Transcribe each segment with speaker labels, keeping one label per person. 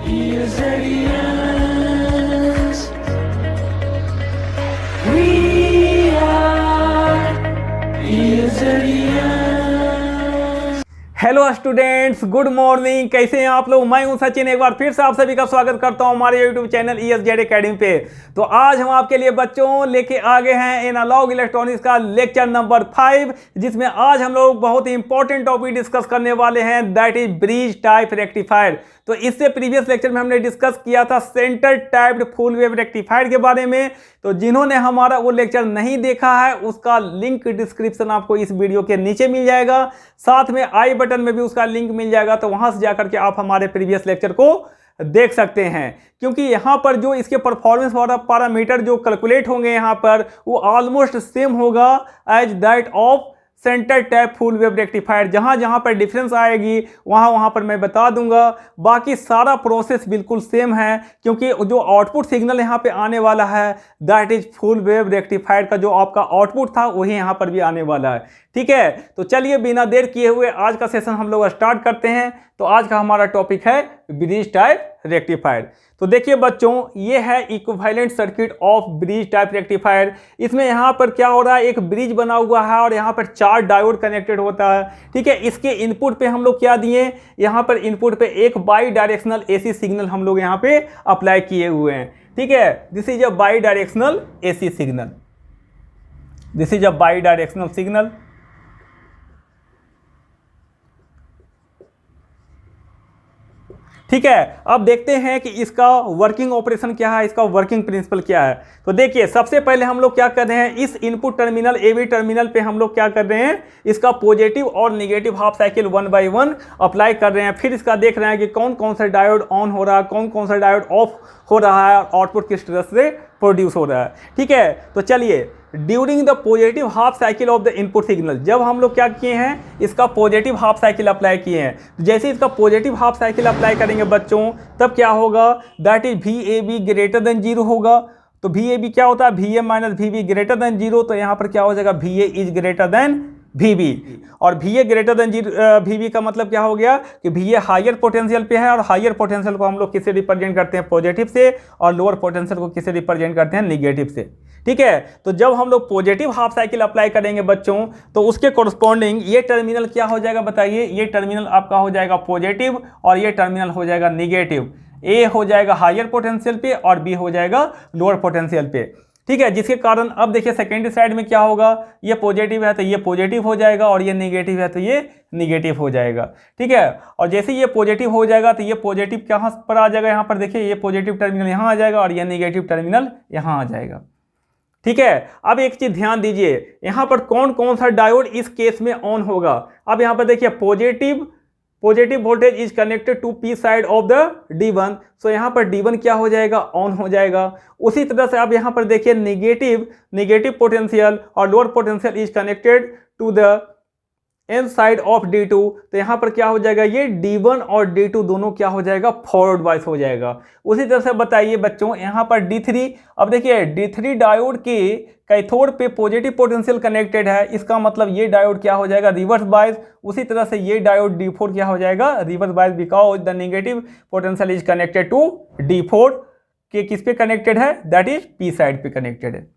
Speaker 1: Years and years, we are years and years.
Speaker 2: Hello students, good morning. कैसे हैं आप लोग? मैं हूं सचिन। एक बार फिर से आप सभी का स्वागत करता हूं हमारे यूट्यूब चैनल ESZ एकेडमी पे। तो आज हम आपके लिए बच्चों लेके आ गए हैं एनालॉग इलेक्ट्रॉनिक्स का लेक्चर नंबर 5, जिसमें आज हम लोग बहुत ही इंपॉर्टेंट टॉपिक डिस्कस करने वाले हैं, that is bridge type rectifier. तो इससे प्रीवियस लेक्चर में हमने डिस्कस किया था centre typed full wave rectifier के बारे में। तो जिन्होंने हमारा वो लेक्चर नहीं देखा है, उसका लिंक डिस्क्रिप्शन आपको इस वीडियो के नीचे मिल जाएगा, साथ में आई बटन में भी उसका लिंक मिल जाएगा। तो वहां से जाकर के आप हमारे प्रीवियस लेक्चर को देख सकते हैं, क्योंकि यहाँ पर जो इसके परफॉर्मेंस वाला पैरामीटर जो कैलकुलेट होंगे यहाँ पर, वो ऑलमोस्ट सेम होगा as that of centre tap full wave rectifier. जहाँ जहाँ पर डिफरेंस आएगी वहाँ पर मैं बता दूंगा। बाकी सारा प्रोसेस बिल्कुल सेम है, क्योंकि जो आउटपुट सिग्नल यहाँ पे आने वाला है that is full wave rectifier का जो आपका आउटपुट था वही यहाँ पर भी आने वाला है। ठीक है, तो चलिए बिना देर किए हुए आज का सेशन हम लोग स्टार्ट करते हैं। तो आज का हमारा टॉपिक है ब्रिज टाइप रेक्टिफायर। तो देखिए बच्चों, ये है equivalent circuit of bridge type rectifier. इसमें यहाँ पर क्या हो रहा है, एक ब्रिज बना हुआ है और यहाँ पर 4 डायोड कनेक्टेड होता है। ठीक है, इसके इनपुट पे हम लोग क्या दिए, यहाँ पर इनपुट पे एक बाई डायरेक्शनल AC सिग्नल हम लोग यहाँ पे अप्लाई किए हुए हैं। ठीक है, this is a by directional AC signal, this is a by directional signal. ठीक है, अब देखते हैं कि इसका वर्किंग ऑपरेशन क्या है, इसका वर्किंग प्रिंसिपल क्या है। तो देखिए, सबसे पहले हम लोग क्या कर रहे हैं, इस इनपुट टर्मिनल AB टर्मिनल पे हम लोग क्या कर रहे हैं, इसका पॉजिटिव और negative half cycle 1 by 1 apply कर रहे हैं। फिर इसका देख रहे हैं कि कौन कौन सा डायोड ऑन हो रहा है, कौन कौन सा डायोड ऑफ हो रहा है और आउटपुट किस तरह से प्रोड्यूस हो रहा है। ठीक है, तो चलिए, during the positive half cycle of the input signal, जब हम लोग क्या किए हैं, इसका पॉजिटिव हाफ साइकिल अप्लाई किए हैं। तो जैसे इसका पॉजिटिव हाफ साइकिल अप्लाई करेंगे बच्चों, तब क्या होगा, that is VAB greater than 0 होगा। तो VAB क्या होता है, VA minus VB greater than 0। तो यहाँ पर क्या हो जाएगा, VA is greater than VB। और VA ग्रेटर देन VB का मतलब क्या हो गया कि VA हायर पोटेंशियल पे है, और हायर पोटेंशियल को हम लोग किससे रिप्रेजेंट करते हैं, पॉजिटिव से, और लोअर पोटेंशियल को किससे रिप्रेजेंट करते हैं, नेगेटिव से। ठीक है, तो जब हम लोग पॉजिटिव हाफ साइकिल अप्लाई करेंगे बच्चों, तो उसके कोरस्पॉन्डिंग ये टर्मिनल क्या हो जाएगा बताइए, ये टर्मिनल आपका हो जाएगा पॉजिटिव और ये टर्मिनल हो जाएगा नेगेटिव। A हो जाएगा हायर पोटेंशियल पे और B हो जाएगा लोअर पोटेंशियल पे। ठीक है, जिसके कारण अब देखिए सेकेंडरी साइड में क्या होगा, ये पॉजिटिव है तो ये पॉजिटिव हो जाएगा, और ये नेगेटिव है तो ये नेगेटिव हो जाएगा। ठीक है, और जैसे ये पॉजिटिव हो जाएगा तो ये पॉजिटिव कहाँ पर आ जाएगा, यहाँ पर देखिए ये पॉजिटिव टर्मिनल यहाँ आ जाएगा और ये नेगेटिव टर्मिनल यहाँ आ जाएगा। ठीक है, अब एक चीज ध्यान दीजिए, यहाँ पर कौन कौन सा डायोड इस केस में ऑन होगा। अब यहाँ पर देखिए positive voltage is connected to P side of the D1। So यहाँ पर D1 क्या हो जाएगा, ऑन हो जाएगा। उसी तरह से अब यहाँ पर देखिए नेगेटिव पोटेंशियल और lower potential is connected to the N side of D2। तो यहाँ पर क्या हो जाएगा, ये D1 और D2 दोनों क्या हो जाएगा, फॉरवर्ड वाइज हो जाएगा। उसी तरह से बताइए बच्चों, यहाँ पर D3, अब देखिए D3 डायोड के कैथोड पे पॉजिटिव पोटेंशियल कनेक्टेड है, इसका मतलब ये डायोड क्या हो जाएगा, रिवर्स बायस। उसी तरह से ये डायोड D4 क्या हो जाएगा, reverse bias, because the negative potential is connected to D4 के किस पे कनेक्टेड है, दैट इज P साइड पे कनेक्टेड है।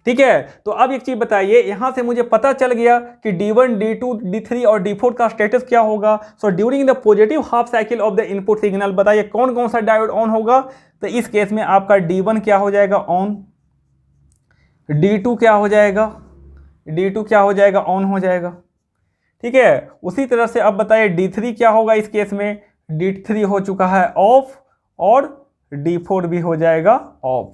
Speaker 2: ठीक है, तो अब एक चीज बताइए, यहां से मुझे पता चल गया कि D1, D2, D3 और D4 का स्टेटस क्या होगा। So during the positive half cycle of the input signal, बताइए कौन कौन सा डायोड ऑन होगा। तो इस केस में आपका D1 क्या हो जाएगा, ऑन। D2 क्या हो जाएगा, D2 क्या हो जाएगा, ऑन हो जाएगा। ठीक है, उसी तरह से अब बताइए D3 क्या होगा, इस केस में D3 हो चुका है ऑफ और D4 भी हो जाएगा ऑफ।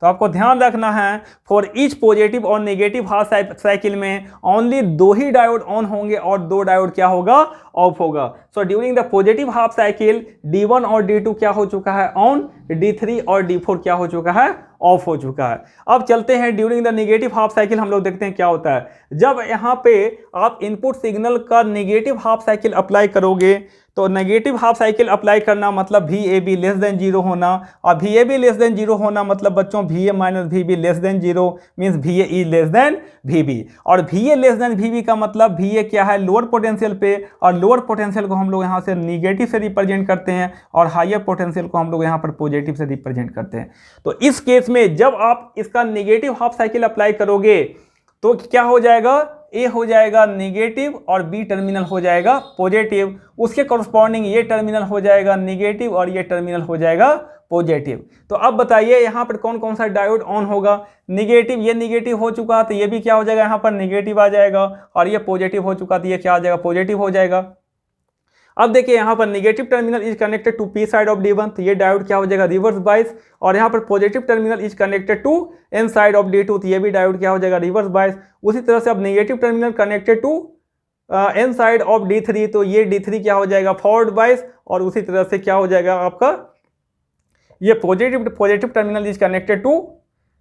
Speaker 2: तो आपको ध्यान रखना है, फॉर ईच पॉजिटिव और नेगेटिव हाफ साइकिल में ओनली 2 ही डायोड ऑन होंगे और 2 डायोड क्या होगा, ऑफ होगा। So during the positive half cycle D1 और D2 क्या हो चुका है, ऑन। D3 और D4 क्या हो चुका है, ऑफ हो चुका है। अब चलते हैं during the negative half cycle, हम लोग देखते हैं क्या होता है। जब यहाँ पे आप इनपुट सिग्नल का नेगेटिव हाफ साइकिल अप्लाई करोगे, तो नेगेटिव हाफ साइकिल अप्लाई करना मतलब VAB लेस देन 0 होना, और VAB लेस देन 0 होना मतलब बच्चों VA minus VB less than 0 means VA is less than VB। और VA लेस देन VB का मतलब VA क्या है, लोअर पोटेंशियल पे, और लोअर पोटेंशियल को हम लोग यहाँ से निगेटिव से रिप्रेजेंट करते हैं और हायर पोटेंशियल को हम लोग यहाँ पर पॉजिटिव से रिप्रेजेंट करते हैं। तो इस केस में जब आप इसका नेगेटिव हाफ साइकिल अप्लाई करोगे तो क्या हो जाएगा, ए हो जाएगा नेगेटिव और बी टर्मिनल हो जाएगा पॉजिटिव, उसके कॉरस्पॉन्डिंग ये टर्मिनल हो जाएगा नेगेटिव और ये टर्मिनल हो जाएगा पॉजिटिव। तो अब बताइए यहाँ पर कौन कौन सा डायोड ऑन होगा, नेगेटिव, ये नेगेटिव हो चुका तो ये भी क्या हो जाएगा, यहाँ पर नेगेटिव आ जाएगा, और ये पॉजिटिव हो चुका तो ये क्या आ जाएगा, पॉजिटिव हो जाएगा। अब देखिए यहाँ पर negative terminal is connected to P side of D1, तो ये डायोड क्या हो जाएगा, रिवर्स बाइस, और यहाँ पर positive terminal is connected to N side of D2, तो ये भी डायोड क्या हो जाएगा, रिवर्स बाइस। उसी तरह से अब negative terminal connected to N side of D3, तो ये D3 क्या हो जाएगा, फॉरवर्ड बाइस, और उसी तरह से क्या हो जाएगा आपका ये positive terminal is connected to,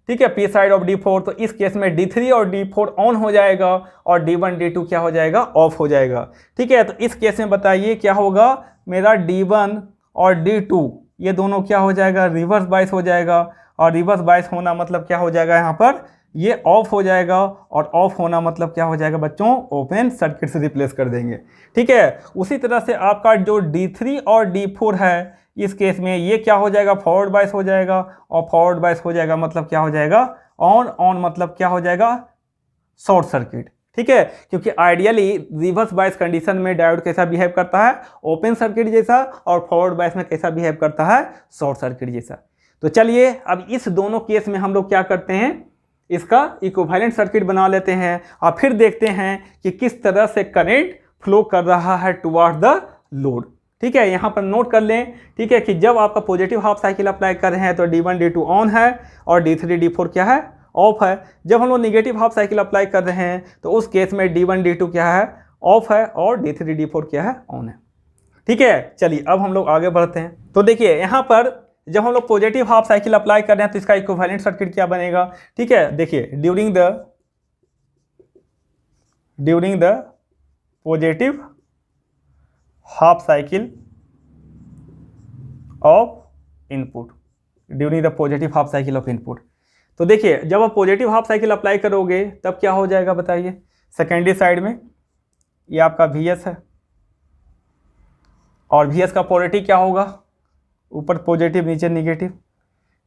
Speaker 2: ठीक है, पी साइड ऑफ D4, तो इस केस में D3 और D4 ऑन हो जाएगा और D1 D2 क्या हो जाएगा, ऑफ हो जाएगा। ठीक है, तो इस केस में बताइए क्या होगा, मेरा D1 और D2 ये दोनों क्या हो जाएगा, रिवर्स बाइस हो जाएगा, और रिवर्स बाइस होना मतलब क्या हो जाएगा, यहाँ पर ये ऑफ हो जाएगा, और ऑफ होना मतलब क्या हो जाएगा बच्चों, ओपन सर्किट से रिप्लेस कर देंगे। ठीक है, उसी तरह से आपका जो D3 और D4 है इस केस में ये क्या हो जाएगा, फॉरवर्ड बाइस हो जाएगा, और फॉरवर्ड बाइस हो जाएगा मतलब क्या हो जाएगा, ऑन, ऑन मतलब क्या हो जाएगा, शॉर्ट सर्किट। ठीक है, क्योंकि आइडियली रिवर्स बाइस कंडीशन में डायोड कैसा बिहेव करता है, ओपन सर्किट जैसा, और फॉरवर्ड बाइस में कैसा बिहेव करता है, शॉर्ट सर्किट जैसा। तो चलिए अब इस दोनों केस में हम लोग क्या करते हैं, इसका इक्विवेलेंट सर्किट बना लेते हैं और फिर देखते हैं कि किस तरह से करंट फ्लो कर रहा है टुवर्ड द लोड। ठीक है, यहाँ पर नोट कर लें, ठीक है, कि जब आपका पॉजिटिव हाफ साइकिल अप्लाई कर रहे हैं तो D1 D2 ऑन है और D3 D4 क्या है, ऑफ है। जब हम लोग नेगेटिव हाफ साइकिल अप्लाई कर रहे हैं तो उस केस में D1 D2 क्या है, ऑफ है, और D3 D4 क्या है, ऑन है। ठीक है, चलिए अब हम लोग आगे बढ़ते हैं। तो देखिए यहाँ पर जब हम लोग पॉजिटिव हाफ साइकिल अप्लाई कर रहे हैं तो इसका इक्विवेलेंट सर्किट क्या बनेगा। ठीक है, देखिए during the positive half cycle of input, during the positive half cycle of input, तो देखिए जब आप पॉजिटिव हाफ साइकिल अप्लाई करोगे तब क्या हो जाएगा बताइए, सेकेंडरी साइड में ये आपका VS है, और VS का पोलैरिटी क्या होगा, ऊपर पॉजिटिव नीचे निगेटिव।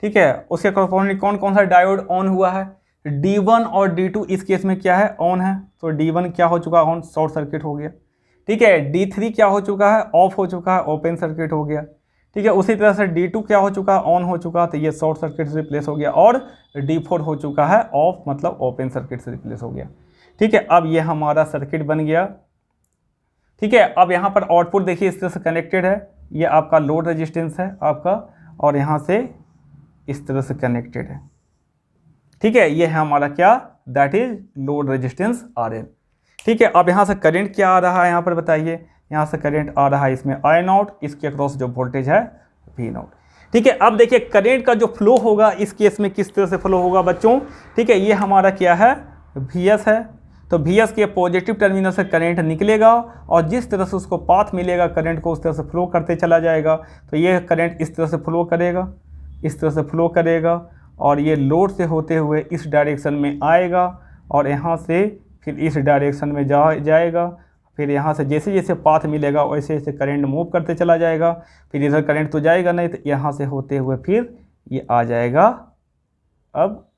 Speaker 2: ठीक है, उसके कॉरस्पॉन्डिंग कौन कौन सा डायोड ऑन हुआ है, D1 और D2 इस केस में क्या है, ऑन है, तो D1 क्या हो चुका है, ऑन, शॉर्ट सर्किट हो गया। ठीक है, D3 क्या हो चुका है, ऑफ हो चुका है, ओपन सर्किट हो गया। ठीक है, उसी तरह से D2 क्या हो चुका है, ऑन हो चुका, तो ये शॉर्ट सर्किट से रिप्लेस हो गया, और D4 हो चुका है ऑफ, मतलब ओपन सर्किट से रिप्लेस हो गया। ठीक है, अब ये हमारा सर्किट बन गया। ठीक है, अब यहाँ पर आउटपुट देखिए इस तरह से कनेक्टेड है, ये आपका लोड रेजिस्टेंस है आपका, और यहाँ से इस तरह से कनेक्टेड है। ठीक है, ये है हमारा क्या, that is load resistance RL। ठीक है, अब यहाँ से करंट क्या आ रहा है, यहाँ पर बताइए, यहाँ से करंट आ रहा है इसमें I0, इसके अक्रॉस जो वोल्टेज है V0। ठीक है, अब देखिए करंट का जो फ्लो होगा इस केस में किस तरह से फ्लो होगा बच्चों। ठीक है, ये हमारा क्या है, VS है, तो VS के पॉजिटिव टर्मिनल से करंट निकलेगा, और जिस तरह से उसको पाथ मिलेगा करंट को उस तरह से फ्लो करते चला जाएगा। तो ये करंट इस तरह से फ्लो करेगा, इस तरह से फ्लो करेगा, और ये लोड से होते हुए इस डायरेक्शन में आएगा, और यहाँ से फिर इस डायरेक्शन में जाएगा, फिर यहाँ से जैसे जैसे पाथ मिलेगा वैसे वैसे करंट मूव करते चला जाएगा। फिर इधर करंट तो जाएगा नहीं, तो यहाँ से होते हुए फिर ये आ जाएगा, अब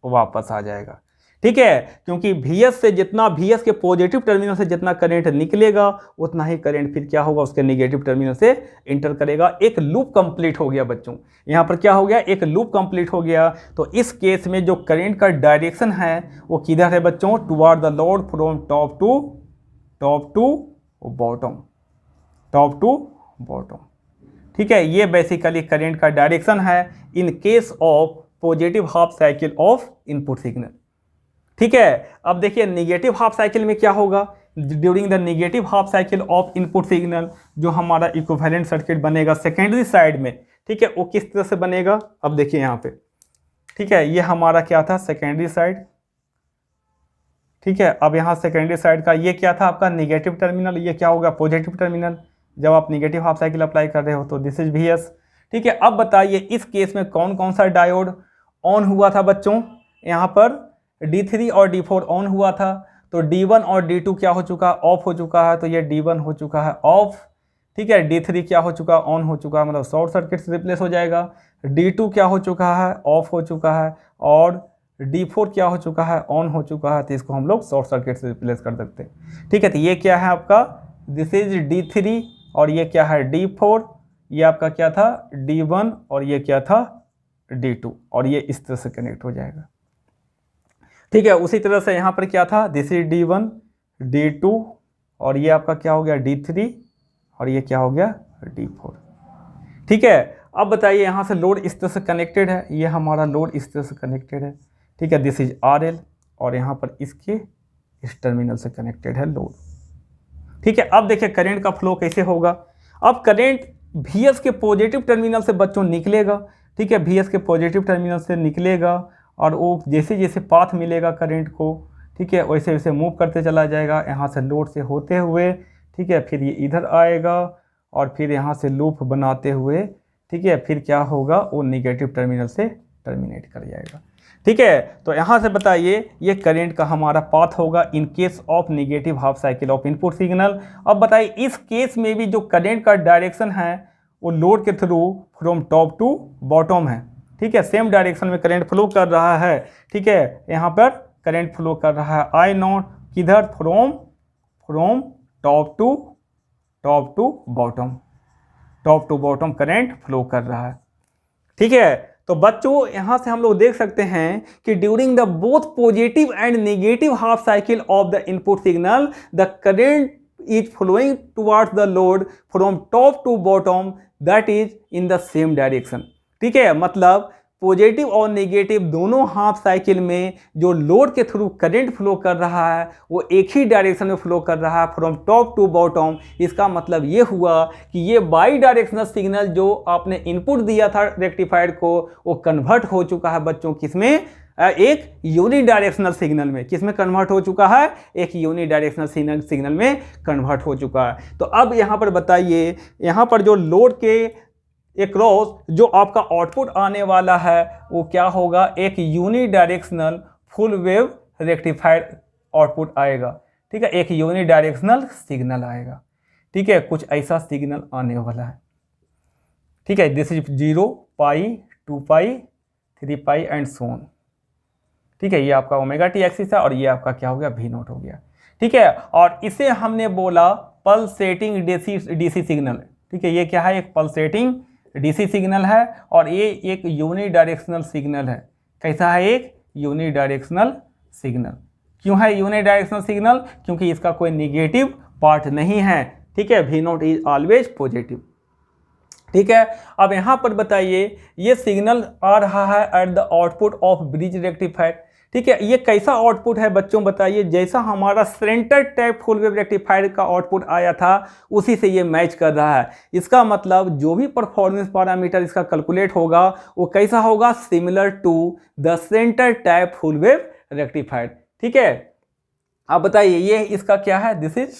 Speaker 2: वापस आ जाएगा। ठीक है, क्योंकि VS के पॉजिटिव टर्मिनल से जितना करंट निकलेगा उतना ही करंट फिर क्या होगा, उसके नेगेटिव टर्मिनल से इंटर करेगा। एक लूप कंप्लीट हो गया बच्चों, यहाँ पर क्या हो गया, एक लूप कंप्लीट हो गया। तो इस केस में जो करंट का डायरेक्शन है वो किधर है बच्चों, toward the load from top to bottom. ठीक है, ये बेसिकली करंट का डायरेक्शन है in case of positive half cycle of input signal. ठीक है, अब देखिए नेगेटिव हाफ साइकिल में क्या होगा, during the negative half cycle of input signal जो हमारा इक्विवेलेंट सर्किट बनेगा सेकेंडरी साइड में। ठीक है, वो किस तरह से बनेगा, अब देखिए यहाँ पे। ठीक है, ये हमारा क्या था, सेकेंडरी साइड। ठीक है, अब यहाँ सेकेंडरी साइड का ये क्या था आपका, नेगेटिव टर्मिनल, ये क्या होगा, पॉजिटिव टर्मिनल। जब आप नेगेटिव हाफ साइकिल अप्लाई कर रहे हो तो दिस इज VS। ठीक है, अब बताइए इस केस में कौन कौन सा डायोड ऑन हुआ था बच्चों, यहाँ पर D3 और D4 ऑन हुआ था। तो D1 और D2 क्या हो चुका है, ऑफ हो चुका है, तो ये D1 हो चुका है ऑफ, ठीक है। D3 क्या हो चुका है, ऑन हो चुका है, मतलब शॉर्ट सर्किट से रिप्लेस हो जाएगा। D2 क्या हो चुका है, ऑफ हो चुका है, और D4 क्या हो चुका है, ऑन हो चुका है, तो इसको हम लोग शॉर्ट सर्किट से रिप्लेस कर सकते हैं, ठीक है। तो ये क्या है आपका, दिस इज D3, और ये क्या है D4, ये आपका क्या था D1, और ये क्या था D2, और ये इस तरह से कनेक्ट हो जाएगा, ठीक है। उसी तरह से यहाँ पर क्या था, दिस इज D1, D2, और ये आपका क्या हो गया D3, और ये क्या हो गया D4, ठीक है। अब बताइए यहाँ से लोड इस तरह से कनेक्टेड है, ये हमारा लोड इस तरह से कनेक्टेड है, ठीक है। दिस इज RL, और यहाँ पर इसके इस टर्मिनल से कनेक्टेड है लोड, ठीक है। अब देखिए करंट का फ्लो कैसे होगा। अब करंट VS के पॉजिटिव टर्मिनल से बच्चों निकलेगा, ठीक है, VS के पॉजिटिव टर्मिनल से निकलेगा, और वो जैसे जैसे पाथ मिलेगा करंट को, ठीक है, वैसे वैसे मूव करते चला जाएगा यहाँ से लोड से होते हुए, ठीक है। फिर ये इधर आएगा और फिर यहाँ से लूप बनाते हुए, ठीक है, फिर क्या होगा, वो निगेटिव टर्मिनल से टर्मिनेट कर जाएगा, ठीक है। तो यहाँ से बताइए ये करंट का हमारा पाथ होगा इन case of negative half cycle of input signal. अब बताइए इस केस में भी जो करंट का डायरेक्शन है वो लोड के through from top to bottom है, ठीक है, सेम डायरेक्शन में करंट फ्लो कर रहा है, ठीक है। यहाँ पर करंट फ्लो कर रहा है I0 किधर, from top to bottom, top to bottom current flow कर रहा है, ठीक है। तो बच्चों यहाँ से हम लोग देख सकते हैं कि during the both positive and negative half cycle of the input signal the current is flowing towards the load from top to bottom, that is in the same direction, ठीक है। मतलब पॉजिटिव और नेगेटिव दोनों half cycle में जो load के through current flow कर रहा है वो एक ही डायरेक्शन में फ्लो कर रहा है फ्रॉम टॉप टू बॉटम। इसका मतलब ये हुआ कि ये बाई डायरेक्शनल सिग्नल जो आपने इनपुट दिया था रेक्टिफायर को वो कन्वर्ट हो चुका है बच्चों किसमें, एक यूनि डायरेक्शनल सिग्नल में। किसमें कन्वर्ट हो चुका है, एक यूनि डायरेक्शनल सिग्नल में कन्वर्ट हो चुका है। तो अब यहाँ पर बताइए, यहाँ पर जो लोड के एक्रॉस जो आपका आउटपुट आने वाला है वो क्या होगा, एक unidirectional full wave rectified output आएगा, ठीक है, एक यूनि डायरेक्शनल सिग्नल आएगा, ठीक है, कुछ ऐसा सिग्नल आने वाला है, ठीक है। This is 0 pi 2 pi 3 pi and so on, ठीक है। ये आपका ओमेगा टी एक्सिस है और ये आपका क्या हो गया V0 हो गया, ठीक है। और इसे हमने बोला पल्सेटिंग डीसी सिग्नल, ठीक है। ये क्या है, एक पल्सेटिंग डीसी सिग्नल है और ये एक यूनि डायरेक्शनल सिग्नल है। कैसा है, एक यूनि डायरेक्शनल सिग्नल। क्यों है यूनि डायरेक्शनल सिग्नल, क्योंकि इसका कोई निगेटिव पार्ट नहीं है, ठीक है। V0 इज ऑलवेज पॉजिटिव, ठीक है। अब यहाँ पर बताइए ये सिग्नल आ रहा है at the output of bridge rectifier, ठीक है। ये कैसा आउटपुट है बच्चों बताइए, जैसा हमारा centre type full wave rectifier का आउटपुट आया था उसी से ये मैच कर रहा है। इसका मतलब जो भी परफॉर्मेंस पैरामीटर इसका कैलकुलेट होगा वो कैसा होगा, similar to the centre type full wave rectifier, ठीक है। आप बताइए ये इसका क्या है, दिस इज,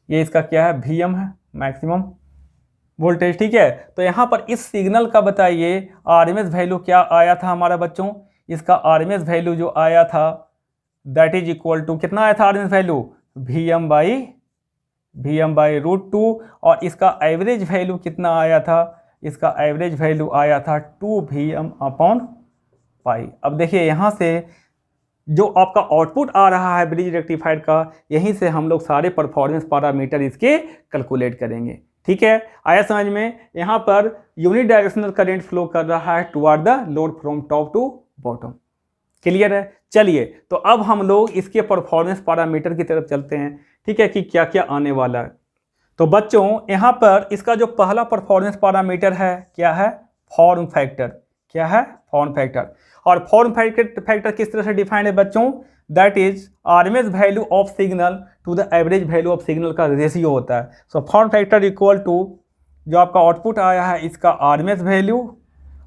Speaker 2: ये इसका क्या है, VM है, मैक्सिमम वोल्टेज, ठीक है। तो यहाँ पर इस सिग्नल का बताइए RMS वैल्यू क्या आया था हमारा बच्चों, इसका RMS वैल्यू जो आया था दैट इज इक्वल टू, कितना आया था RMS वैल्यू, VM बाई √2, और इसका एवरेज वैल्यू कितना आया था, इसका एवरेज वैल्यू आया था 2VM/पाई। अब देखिए यहाँ से जो आपका आउटपुट आ रहा है ब्रिज रेक्टिफायर का, यहीं से हम लोग सारे परफॉर्मेंस पैरामीटर इसके कैलकुलेट करेंगे, ठीक है। आया समझ में। यहाँ पर यूनि डायरेक्शनल करंट फ्लो कर रहा है toward the load from top to bottom, clear है। चलिए तो अब हम लोग इसके परफॉर्मेंस पैरामीटर की तरफ चलते हैं, ठीक है, कि क्या क्या आने वाला है। तो बच्चों यहाँ पर इसका जो पहला परफॉर्मेंस पैरामीटर है क्या है, फॉर्म फैक्टर। क्या है, फॉर्म फैक्टर। और फॉर्म फैक्टर किस तरह से डिफाइंड है बच्चों, that is RMS value of signal to the average value of signal का रेशियो होता है। So form factor equal to जो आपका आउटपुट आया है इसका RMS वैल्यू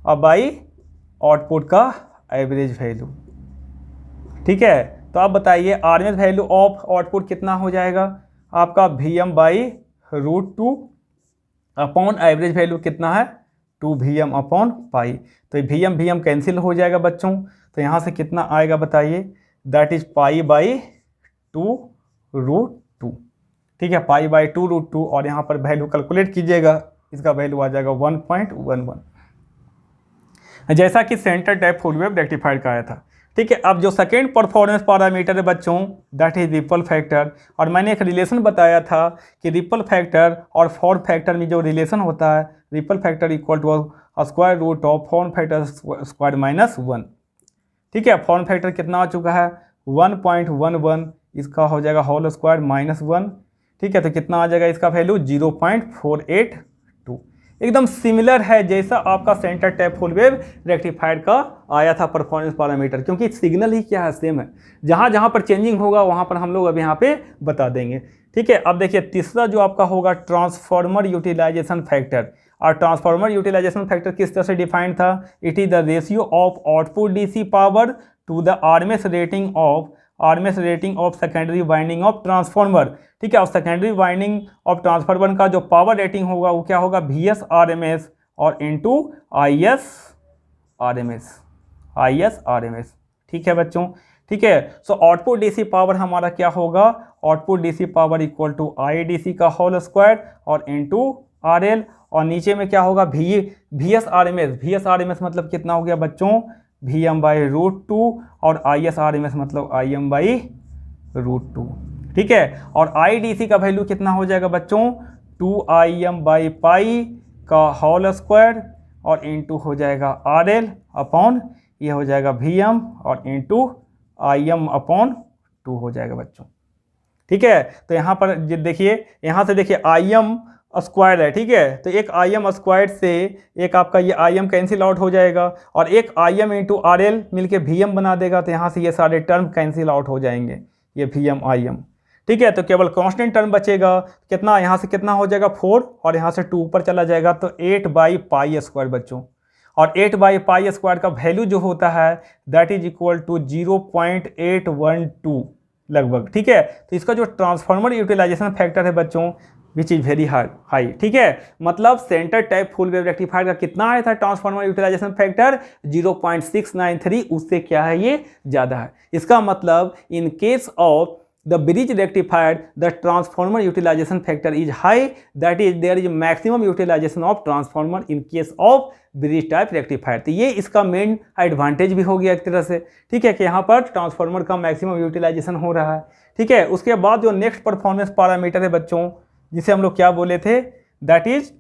Speaker 2: और बाई आउटपुट का एवरेज वैल्यू, ठीक है। तो आप बताइए RMS वैल्यू ऑफ आउटपुट कितना हो जाएगा आपका, VM/√2 अपॉन एवरेज वैल्यू कितना है, 2VM/पाई। तो VM कैंसिल हो जाएगा बच्चों, तो यहाँ से कितना आएगा बताइए, दैट इज π/2√2। ठीक है, π/2√2 और यहाँ पर वैल्यू कैलकुलेट कीजिएगा, इसका वैल्यू आ जाएगा 1.11, जैसा कि centre type full wave rectifier का आया था। ठीक है, अब जो सेकेंड परफॉर्मेंस पैरामीटर है बच्चों दैट इज रिपल फैक्टर, और मैंने एक रिलेशन बताया था कि रिपल फैक्टर और फॉर्म फैक्टर में जो रिलेशन होता है, ripple factor equal to square root of form factor square -1। ठीक है, फॉर्म फैक्टर कितना आ चुका है 1.11, इसका हो जाएगा होल स्क्वायर -1। ठीक है, तो कितना आ जाएगा इसका वैल्यू 0.482, एकदम सिमिलर है जैसा आपका centre tap full wave rectifier का आया था परफॉर्मेंस पैरामीटर, क्योंकि सिग्नल ही क्या है सेम है, जहाँ जहाँ पर चेंजिंग होगा वहाँ पर हम लोग अब यहाँ पे बता देंगे। ठीक है, अब देखिए तीसरा जो आपका होगा ट्रांसफार्मर यूटिलाइजेशन फैक्टर, और ट्रांसफार्मर यूटिलाइजेशन फैक्टर किस तरह से डिफाइंड था, it is the ratio of output DC power to the RMS rating of secondary winding of transformer. ठीक है, और सेकेंडरी वाइंडिंग ऑफ ट्रांसफार्मर का जो पावर रेटिंग होगा वो क्या होगा VS RMS और इनटू IS RMS। ठीक है बच्चों, ठीक है, सो आउटपुट डीसी पावर हमारा क्या होगा, output DC power equal to IDC का होल स्क्वायर और इनटू RL, और नीचे में क्या होगा VS RMS मतलब कितना हो गया बच्चों Vm/√2 और IS RMS मतलब Im/√2। ठीक है, और IDC का वैल्यू कितना हो जाएगा बच्चों 2Im/π का होल स्क्वायर और इनटू हो जाएगा RL अपॉन ये हो जाएगा Vm और इनटू Im/2 हो जाएगा बच्चों। ठीक है, तो यहाँ पर देखिए, यहाँ से देखिए Im स्क्वायर है। ठीक है, तो एक Im स्क्वायर से एक आपका ये Im कैंसिल आउट हो जाएगा और एक Im इंटू RL मिलके Vm बना देगा, तो यहाँ से ये सारे टर्म कैंसिल आउट हो जाएंगे, ये Vm Im। ठीक है, तो केवल कांस्टेंट टर्म बचेगा, कितना यहाँ से कितना हो जाएगा 4 और यहाँ से 2 ऊपर चला जाएगा, तो 8/π² बच्चों, और 8/π² का वैल्यू जो होता है दैट इज इक्वल टू 0.812 लगभग। ठीक है, तो इसका जो ट्रांसफार्मर यूटिलाइजेशन फैक्टर है बच्चों विच इज़ वेरी हाई। ठीक है, मतलब centre type full wave rectifier का कितना आया था ट्रांसफार्मर यूटिलाइजेशन फैक्टर 0.693, उससे क्या है ये ज़्यादा है। इसका मतलब in case of the bridge rectifier the transformer utilisation factor is high, that is there is maximum utilization of transformer in case of bridge type rectifier. तो ये इसका मेन एडवांटेज भी हो गया एक तरह से। ठीक है, कि यहाँ पर ट्रांसफार्मर का मैक्सिमम यूटिलाइजेशन हो रहा है। ठीक है, उसके बाद जो नेक्स्ट परफॉर्मेंस पैरामीटर है बच्चों जिसे हम लोग क्या बोले थे दैट इज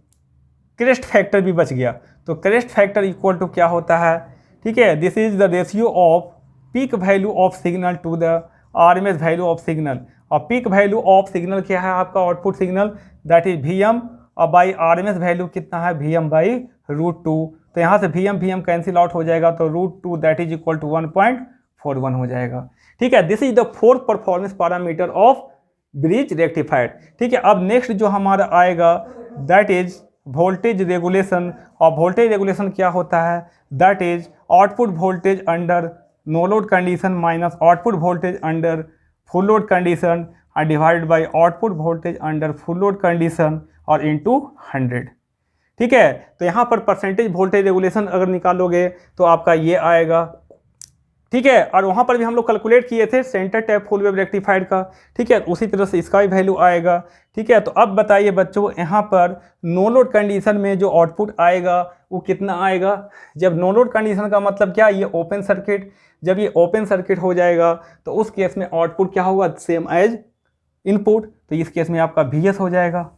Speaker 2: क्रेस्ट फैक्टर भी बच गया। तो क्रेस्ट फैक्टर इक्वल टू क्या होता है, ठीक है, this is the ratio of peak value of signal to the RMS value of signal, और पीक वैल्यू ऑफ सिग्नल क्या है आपका output signal that is Vm और बाई RMS वैल्यू कितना है Vm/√2। तो यहाँ से Vm कैंसिल आउट हो जाएगा, तो √2 दैट इज इक्वल टू 1.41 हो जाएगा। ठीक है, this is the fourth performance parameter of bridge rectifier. ठीक है, अब नेक्स्ट जो हमारा आएगा दैट इज वोल्टेज रेगुलेशन, और वोल्टेज रेगुलेशन क्या होता है that is output voltage under no load condition minus output voltage under full load condition और divided by output voltage under full load condition और इनटू 100। ठीक है, तो यहाँ पर परसेंटेज वोल्टेज रेगुलेशन अगर निकालोगे तो आपका ये आएगा। ठीक है, और वहाँ पर भी हम लोग कैलकुलेट किए थे centre tap full wave rectifier का। ठीक है, उसी तरह से इसका भी वैल्यू आएगा। ठीक है, तो अब बताइए बच्चों यहाँ पर नो लोड कंडीशन में जो आउटपुट आएगा वो कितना आएगा। जब नो लोड कंडीशन का मतलब क्या, ये ओपन सर्किट, जब ये ओपन सर्किट हो जाएगा तो उस केस में आउटपुट क्या होगा सेम एज इनपुट, तो इस केस में आपका VS हो जाएगा।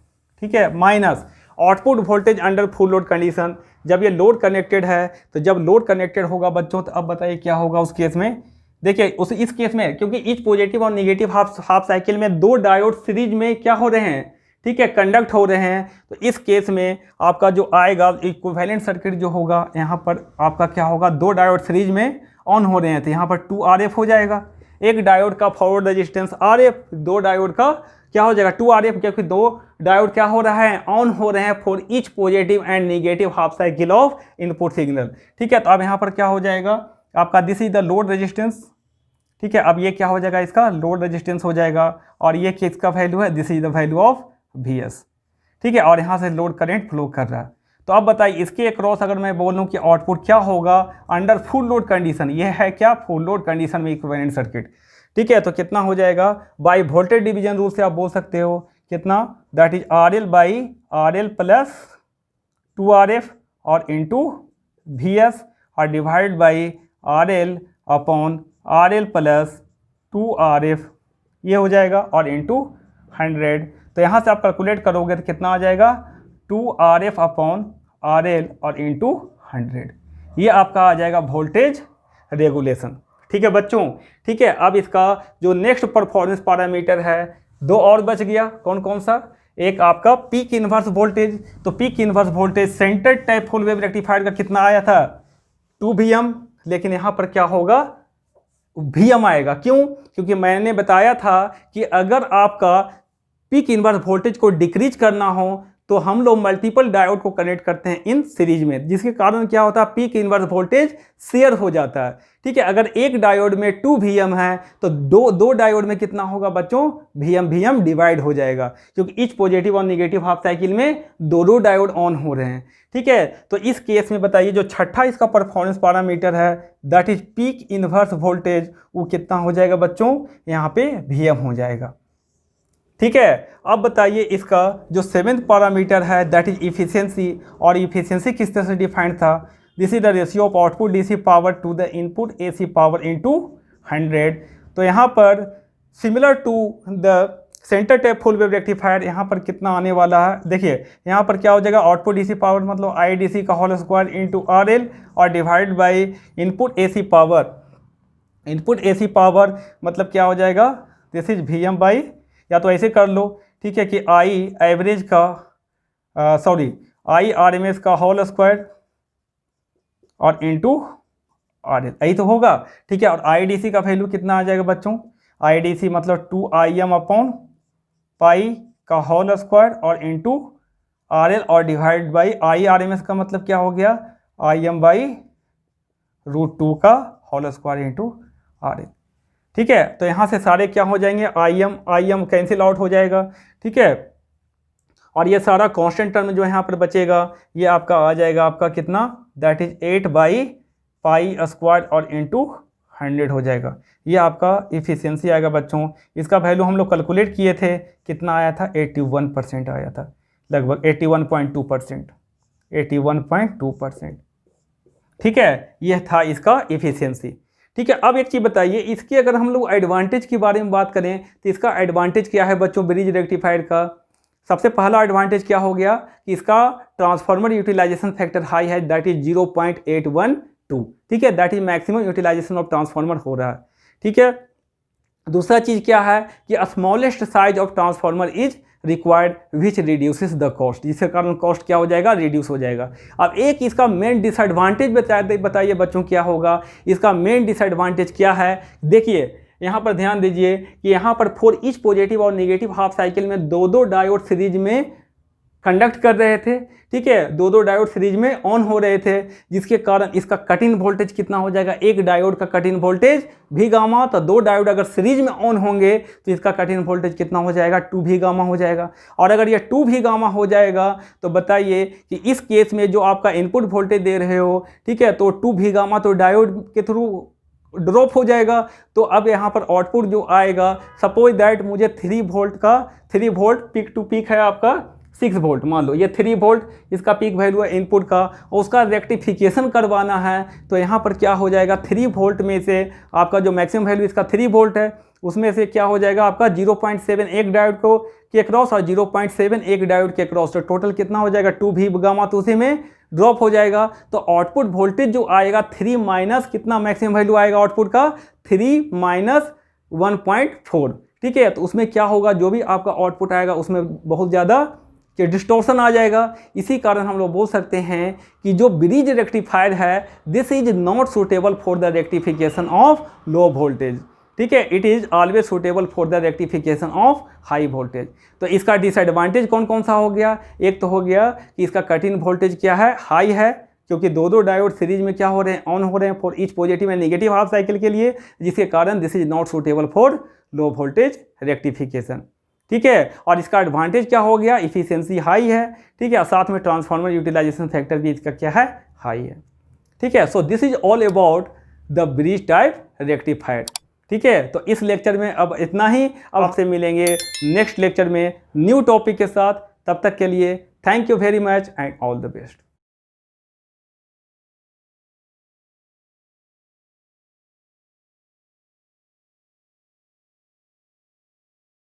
Speaker 2: ठीक है, minus output voltage under full load condition, जब ये लोड कनेक्टेड है, तो जब लोड कनेक्टेड होगा बच्चों तो अब बताइए क्या होगा उस केस में। देखिए इस केस में क्योंकि इच पॉजिटिव और नेगेटिव हाफ साइकिल में दो डायोड सीरीज में क्या हो रहे हैं, ठीक है, कंडक्ट हो रहे हैं, तो इस केस में आपका जो आएगा इक्विवेलेंट सर्किट जो होगा यहाँ पर आपका क्या होगा, दो डायोड सीरीज में ऑन हो रहे हैं, तो यहाँ पर 2RF हो जाएगा। एक डायोड का फॉरवर्ड रेजिस्टेंस RF, दो डायोड का क्या हो जाएगा 2RF, क्योंकि दो डायोड क्या हो रहा है ऑन हो रहे हैं for each positive and negative half cycle of input signal. ठीक है, तो अब यहाँ पर क्या हो जाएगा आपका this is the load resistance. ठीक है, अब ये क्या हो जाएगा इसका लोड रेजिस्टेंस हो जाएगा, और ये किसका वैल्यू है, this is the value of VS। ठीक है, और यहाँ से लोड करंट फ्लो कर रहा है। तो तो अब बताइए इसके अक्रॉस अगर मैं बोलूँ कि आउटपुट क्या होगा अंडर फुल लोड कंडीशन, ये है क्या फुल लोड कंडीशन में इक्विवेलेंट सर्किट। ठीक है, तो कितना हो जाएगा बाई वोल्टेज डिवीजन रूल से आप बोल सकते हो कितना, that is RL by RL plus 2RF और इंटू VS और divide by RL upon RL plus 2RF, ये हो जाएगा और इंटू 100। तो यहाँ से आप कैलकुलेट करोगे तो कितना आ जाएगा 2RF अपॉन RL और इंटू 100, ये आपका आ जाएगा वोल्टेज रेगुलेशन। ठीक है बच्चों, ठीक है। अब इसका जो नेक्स्ट परफॉर्मेंस पैरामीटर है दो और बच गया, कौन कौन सा, एक आपका पीक इनवर्स वोल्टेज। तो peak inverse voltage centre type full wave rectifier का कितना आया था 2 Vm, लेकिन यहाँ पर क्या होगा Vm आएगा। क्यों, क्योंकि मैंने बताया था कि अगर आपका पीक इनवर्स वोल्टेज को डिक्रीज करना हो तो हम लोग मल्टीपल डायोड को कनेक्ट करते हैं इन सीरीज में, जिसके कारण क्या होता है पीक इनवर्स वोल्टेज शेयर हो जाता है। ठीक है, अगर एक डायोड में 2 Vm है तो दो डायोड में कितना होगा बच्चों Vm डिवाइड हो जाएगा, क्योंकि ईच पॉजिटिव और नेगेटिव हाफ साइकिल में दो डायोड ऑन हो रहे हैं। ठीक है, तो इस केस में बताइए जो छठा इसका परफॉर्मेंस पैरामीटर है that is peak inverse voltage, वो कितना हो जाएगा बच्चों यहाँ पे Vm हो जाएगा। ठीक है, अब बताइए इसका जो 7th पैरामीटर है दैट इज इफिशिएंसी, और इफिशिएंसी किस तरह से डिफाइंड था, this is the ratio of output DC power to the input AC power into 100। तो यहाँ पर similar to the centre type full wave rectifier यहाँ पर कितना आने वाला है, देखिए यहाँ पर क्या हो जाएगा आउटपुट DC पावर मतलब IDC का होल स्क्वायर इंटू RL और divide by input AC power. Input AC power मतलब क्या हो जाएगा दिस इज Vm बाई, या तो ऐसे कर लो ठीक है कि I एवरेज का I RMS का होल स्क्वायर और इंटू RL, यही तो होगा। ठीक है, और IDC का वैल्यू कितना आ जाएगा बच्चों, IDC मतलब 2Im अपॉन पाई का होल स्क्वायर और इंटू RL और डिवाइड बाई I RMS का मतलब क्या हो गया Im बाई √2 का होल स्क्वायर इंटू RL। ठीक है, तो यहाँ से सारे क्या हो जाएंगे Im कैंसिल आउट हो जाएगा। ठीक है, और ये सारा कांस्टेंट टर्म जो यहाँ पर बचेगा ये आपका आ जाएगा आपका कितना that is 8 by pi square और इंटू 100 हो जाएगा। ये आपका इफिशियंसी आएगा बच्चों। इसका वैल्यू हम लोग कैलकुलेट किए थे, कितना आया था 81% आया था, लगभग 81.2%। ठीक है, यह था इसका इफिशियंसी। ठीक है, अब एक चीज़ बताइए इसके अगर हम लोग एडवांटेज के बारे में बात करें तो इसका एडवांटेज क्या है बच्चों ब्रिज रेक्टिफायर का। सबसे पहला एडवांटेज क्या हो गया कि इसका ट्रांसफार्मर यूटिलाइजेशन फैक्टर हाई है दैट इज 0.812। ठीक है, that is maximum utilization of transformer हो रहा है। ठीक है, दूसरा चीज़ क्या है कि smallest size of transformer is required which reduces the cost, जिसके कारण कॉस्ट क्या हो जाएगा रिड्यूस हो जाएगा। अब एक इसका मेन डिसएडवांटेज बताइए बच्चों क्या होगा, इसका मेन डिसएडवांटेज क्या है, देखिए यहाँ पर ध्यान दीजिए कि यहाँ पर फॉर ईच पॉजिटिव और नेगेटिव हाफ साइकिल में दो डायोड सीरीज में कंडक्ट कर रहे थे। ठीक है, दो डायोड सीरीज में ऑन हो रहे थे, जिसके कारण इसका कट इन वोल्टेज कितना हो जाएगा, एक डायोड का cut in voltage V gamma, तो दो डायोड अगर सीरीज में ऑन होंगे तो इसका कट इन वोल्टेज कितना हो जाएगा 2V गामा हो जाएगा। और अगर ये 2V गामा हो जाएगा तो बताइए कि इस केस में जो आपका इनपुट वोल्टेज दे रहे हो ठीक है, तो 2V गामा तो डायोड के थ्रू ड्रॉप हो जाएगा। तो अब यहाँ पर आउटपुट जो आएगा सपोज दैट मुझे 3 वोल्ट पीक टू पीक है आपका 6 वोल्ट, मान लो ये 3 वोल्ट इसका पीक वैल्यू है इनपुट का, और उसका रेक्टिफिकेशन करवाना है तो यहाँ पर क्या हो जाएगा 3 वोल्ट में से आपका जो मैक्सिमम वैल्यू इसका 3 वोल्ट है उसमें से क्या हो जाएगा आपका 0.7 एक डायोड को के क्रॉस और 0.7 एक डायोड के क्रॉस, तो टोटल कितना हो जाएगा 2V गामा, तो उसी में ड्रॉप हो जाएगा। तो आउटपुट वोल्टेज जो आएगा 3 माइनस कितना मैक्सिमम वैल्यू आएगा आउटपुट का 3 माइनस 1.4। ठीक है, तो उसमें क्या होगा जो भी आपका आउटपुट आएगा उसमें बहुत ज़्यादा कि डिस्टॉर्शन आ जाएगा। इसी कारण हम लोग बोल सकते हैं कि जो ब्रिज रेक्टिफायर है this is not suitable for the rectification of low voltage. ठीक है, it is always suitable for the rectification of high voltage. तो इसका डिसएडवांटेज कौन कौन सा हो गया, एक तो हो गया कि इसका कट इन वोल्टेज क्या है हाई है, क्योंकि दो डायोड सीरीज में क्या हो रहे हैं ऑन हो रहे हैं for each positive and negative half cycle के लिए, जिसके कारण this is not suitable for low voltage rectification. ठीक है। और इसका एडवांटेज क्या हो गया, इफिशियंसी हाई है, ठीक है, साथ में ट्रांसफार्मर यूटिलाइजेशन फैक्टर भी इसका क्या है, हाई है, ठीक है। So this is all about the bridge type rectifier, ठीक है। तो इस लेक्चर में अब इतना ही, अब आपसे मिलेंगे नेक्स्ट लेक्चर में न्यू टॉपिक के साथ। तब तक के लिए thank you very much and all the best.